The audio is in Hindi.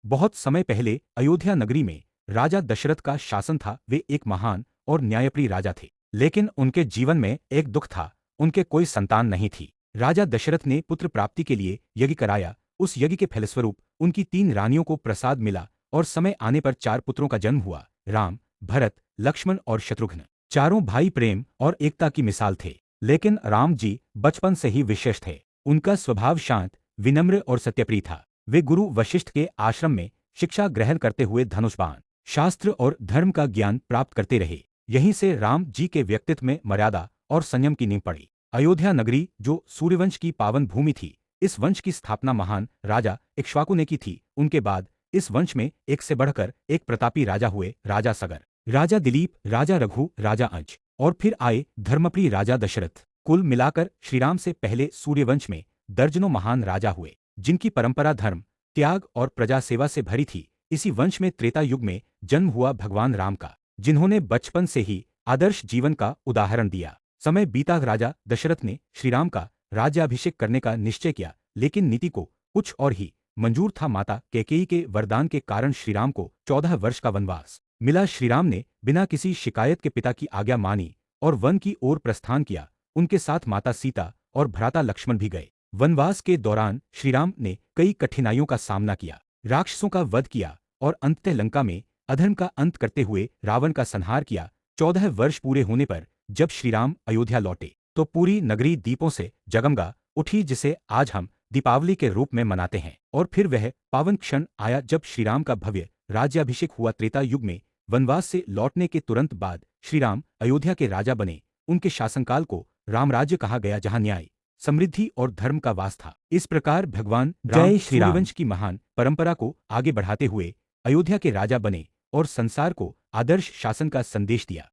बहुत समय पहले अयोध्या नगरी में राजा दशरथ का शासन था। वे एक महान और न्यायप्रिय राजा थे। लेकिन उनके जीवन में एक दुख था, उनके कोई संतान नहीं थी। राजा दशरथ ने पुत्र प्राप्ति के लिए यज्ञ कराया। उस यज्ञ के फलस्वरूप उनकी 3 रानियों को प्रसाद मिला और समय आने पर 4 पुत्रों का जन्म हुआ। राम, भरत, लक्ष्मण और शत्रुघ्न। चारों भाई प्रेम और एकता की मिसाल थे। लेकिन राम जी बचपन से ही विशेष थे। उनका स्वभाव शांत, विनम्र और सत्यप्रिय था। वे गुरु वशिष्ठ के आश्रम में शिक्षा ग्रहण करते हुए धनुष बाण, शास्त्र और धर्म का ज्ञान प्राप्त करते रहे। यहीं से राम जी के व्यक्तित्व में मर्यादा और संयम की नींव पड़ी। अयोध्या नगरी, जो सूर्यवंश की पावन भूमि थी, इस वंश की स्थापना महान राजा इक्ष्वाकु ने की थी। उनके बाद इस वंश में एक से बढ़कर एक प्रतापी राजा हुए। राजा सगर, राजा दिलीप, राजा रघु, राजा अंश और फिर आए धर्मप्रिय राजा दशरथ। कुल मिलाकर श्रीराम से पहले सूर्यवंश में दर्जनों महान राजा हुए, जिनकी परंपरा धर्म, त्याग और प्रजा सेवा से भरी थी। इसी वंश में त्रेता युग में जन्म हुआ भगवान राम का, जिन्होंने बचपन से ही आदर्श जीवन का उदाहरण दिया। समय बीता, राजा दशरथ ने श्रीराम का राज्याभिषेक करने का निश्चय किया, लेकिन नीति को कुछ और ही मंजूर था। माता कैकेयी के वरदान के कारण श्रीराम को 14 वर्ष का वनवास मिला। श्रीराम ने बिना किसी शिकायत के पिता की आज्ञा मानी और वन की ओर प्रस्थान किया। उनके साथ माता सीता और भ्राता लक्ष्मण भी गए। वनवास के दौरान श्रीराम ने कई कठिनाइयों का सामना किया, राक्षसों का वध किया और अंततः लंका में अधर्म का अंत करते हुए रावण का संहार किया। 14 वर्ष पूरे होने पर जब श्रीराम अयोध्या लौटे तो पूरी नगरी दीपों से जगमगा उठी, जिसे आज हम दीपावली के रूप में मनाते हैं। और फिर वह पावन क्षण आया जब श्रीराम का भव्य राज्याभिषेक हुआ। त्रेता युग में वनवास से लौटने के तुरंत बाद श्रीराम अयोध्या के राजा बने। उनके शासनकाल को रामराज्य कहा गया, जहां न्याय, समृद्धि और धर्म का वास था। इस प्रकार भगवान राम सूर्यवंश की महान परंपरा को आगे बढ़ाते हुए अयोध्या के राजा बने और संसार को आदर्श शासन का संदेश दिया।